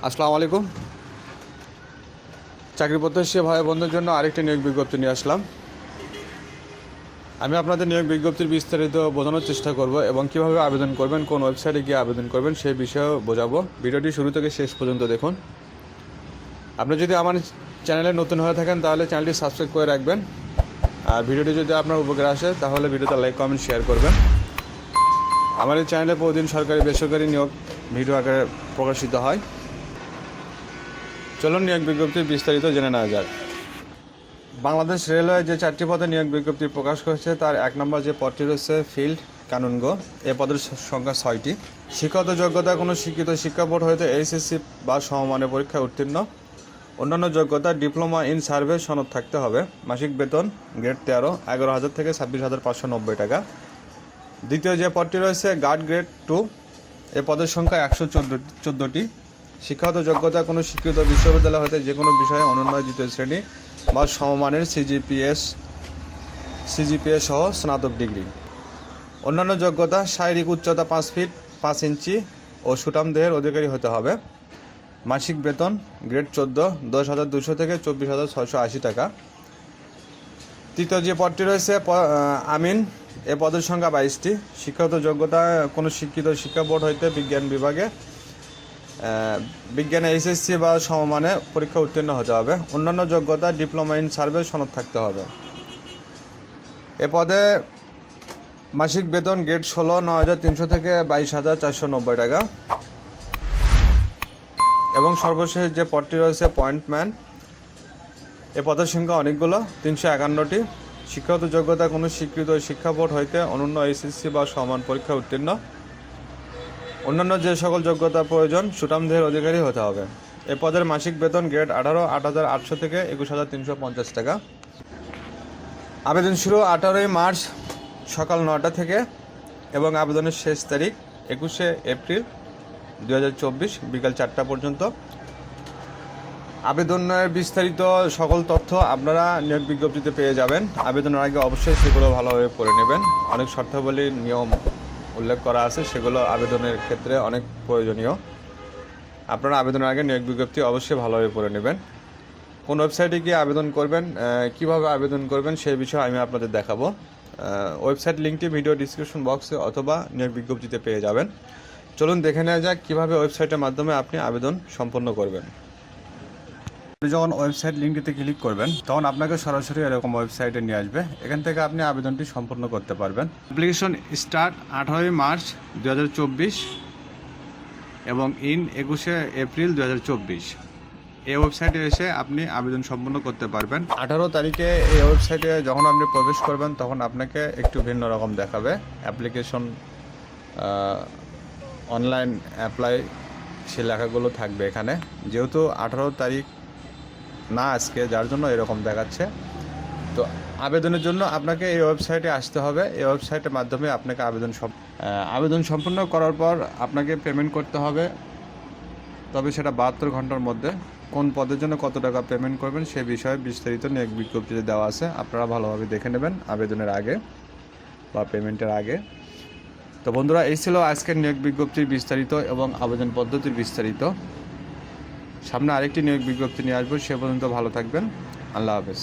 আসসালামু আলাইকুম। চাকরি প্রত্যাশী ভাই বন্ধুদের জন্য আরেকটি নিয়োগ বিজ্ঞপ্তি নিয়ে আসলাম। আমি আপনাদের নিয়োগ বিজ্ঞপ্তির বিস্তারিত বোঝানোর চেষ্টা করব এবং কিভাবে আবেদন করবেন, কোন ওয়েবসাইটে গিয়ে আবেদন করবেন সেই বিষয়েও বোঝাবো। ভিডিওটি শুরু থেকে শেষ পর্যন্ত দেখুন। আপনি যদি আমার চ্যানেলে নতুন হয়ে থাকেন তাহলে চ্যানেলটি সাবস্ক্রাইব করে রাখবেন, আর ভিডিওটি যদি আপনার উপকারে আসে তাহলে ভিডিওতে লাইক কমেন্ট শেয়ার করবেন। আমার এই চ্যানেলে প্রতিদিন সরকারি বেসরকারি নিয়োগ ভিডিও আকারে প্রকাশিত হয়। চলুন নিয়োগ বিজ্ঞপ্তির বিস্তারিত জেনে নেওয়া যাক। বাংলাদেশ রেলওয়ে যে 4টি পদে নিয়োগ বিজ্ঞপ্তি প্রকাশ করেছে তার 1 নম্বর যে পদটি রয়েছে ফিল্ড কানুনগো, এ পদের সংখ্যা 6টি। শিক্ষাগত যোগ্যতা কোনো শিক্ষিত শিক্ষা বোর্ড হইতে এইচ.এস.স বা সমমানের পরীক্ষায় উত্তীর্ণ। অন্যান্য যোগ্যতা ডিপ্লোমা ইন সার্ভে সনদ থাকতে হবে। মাসিক বেতন গ্রেড 13 11,000 থেকে 26,590 টাকা। দ্বিতীয় যে পদটি রয়েছে গার্ড গ্রেড 2, এ পদের সংখ্যা 114টি। শিক্ষাগত যোগ্যতা কোনো স্বীকৃত বিশ্ববিদ্যালয় হতে যে কোনো বিষয়ে অনন্য দ্বিতীয় শ্রেণী বা সমমানের সিজিপিএ সহ স্নাতক ডিগ্রি। অন্যান্য যোগ্যতা শারীরিক উচ্চতা 5 ফিট 5 ইঞ্চি ও সুঠাম দেহের অধিকারী হতে হবে। মাসিক বেতন গ্রেড 14 10,200 থেকে 24,680 টাকা। তৃতীয় যে পদটি রয়েছে আমিন, এ পদের সংখ্যা 22টি। শিক্ষাগত যোগ্যতা কোনো শিক্ষিত শিক্ষা বোর্ড হইতে বিজ্ঞানে এইচ.এস.স বা সমমানে পরীক্ষা উত্তীর্ণ হতে হবে। অন্যান্য যোগ্যতা ডিপ্লোমা ইন সার্ভে সনদ থাকতে হবে। এ পদে মাসিক বেতন গ্রেড 16 9,300 থেকে 22,490 টাকা। এবং সর্বশেষ যে পদটি রয়েছে পয়েন্টম্যান, এ পদের সংখ্যা অনেকগুলো 351টি। শিক্ষাগত যোগ্যতা কোনো স্বীকৃত শিক্ষা বোর্ড হইতে অনন্য এইচ.এস.স বা সমান পরীক্ষা উত্তীর্ণ। অন্যান্য যে সকল যোগ্যতা প্রয়োজন সুঠাম দেহের অধিকারী হতে হবে। এ পদের মাসিক বেতন গ্রেড 18 8,800 থেকে 21,350 টাকা। আবেদন শুরু 18 মার্চ সকাল 9টা থেকে এবং আবেদনের শেষ তারিখ 21 এপ্রিল 2024 বিকাল 4টা পর্যন্ত। আবেদনের বিস্তারিত সকল তথ্য আপনারা নিয়োগ বিজ্ঞপ্তিতে পেয়ে যাবেন। আবেদনের আগে অবশ্যই সেগুলো ভালোভাবে পড়ে নেবেন। অনেক শর্তাবলী নিয়ম উল্লেখ করা আছে, সেগুলো আবেদনের ক্ষেত্রে অনেক প্রয়োজনীয়। আপনারা আবেদনের আগে নিয়োগ বিজ্ঞপ্তি অবশ্যই ভালোভাবে পড়ে নেবেন। কোন ওয়েবসাইটে গিয়ে আবেদন করবেন, কিভাবে আবেদন করবেন সেই বিষয়ে আমি আপনাদের দেখাবো। ওয়েবসাইট লিঙ্কটি ভিডিও ডিসক্রিপশন বক্সে অথবা নিয়োগ বিজ্ঞপ্তিতে পেয়ে যাবেন। চলুন দেখে নেওয়া যাক কীভাবে ওয়েবসাইটের মাধ্যমে আপনি আবেদন সম্পন্ন করবেন। আপনি যখন ওয়েবসাইট লিঙ্কটিতে ক্লিক করবেন তখন আপনাকে সরাসরি এরকম ওয়েবসাইটে নিয়ে আসবে। এখান থেকে আপনি আবেদনটি সম্পন্ন করতে পারবেন। অ্যাপ্লিকেশন স্টার্ট 18 মার্চ 2024 এবং ইন 21 এপ্রিল 2024। এই ওয়েবসাইটে এসে আপনি আবেদন সম্পন্ন করতে পারবেন। 18 তারিখে এই ওয়েবসাইটে যখন আপনি প্রবেশ করবেন তখন আপনাকে একটু ভিন্ন রকম দেখাবে। অ্যাপ্লিকেশন অনলাইন অ্যাপ্লাই সে লেখাগুলো থাকবে এখানে। যেহেতু 18 তারিখ না আজকে, যার জন্য এরকম দেখাচ্ছে। তো আবেদনের জন্য আপনাকে এই ওয়েবসাইটে আসতে হবে। এই ওয়েবসাইটের মাধ্যমে আপনাকে আবেদন সম্পন্ন করার পর আপনাকে পেমেন্ট করতে হবে, তবে সেটা 72 ঘন্টার মধ্যে। কোন পদের জন্য কত টাকা পেমেন্ট করবেন সে বিষয়ে বিস্তারিত নিয়োগ বিজ্ঞপ্তিতে দেওয়া আছে, আপনারা ভালোভাবে দেখে নেবেন আবেদনের আগে বা পেমেন্টের আগে। তো বন্ধুরা, এই ছিল আজকের নিয়োগ বিজ্ঞপ্তির বিস্তারিত এবং আবেদন পদ্ধতির বিস্তারিত। সামনে আরেকটি নিয়োগ বিজ্ঞপ্তি নিয়ে আসবো। সে পর্যন্ত ভালো থাকবেন। আল্লাহ হাফেজ।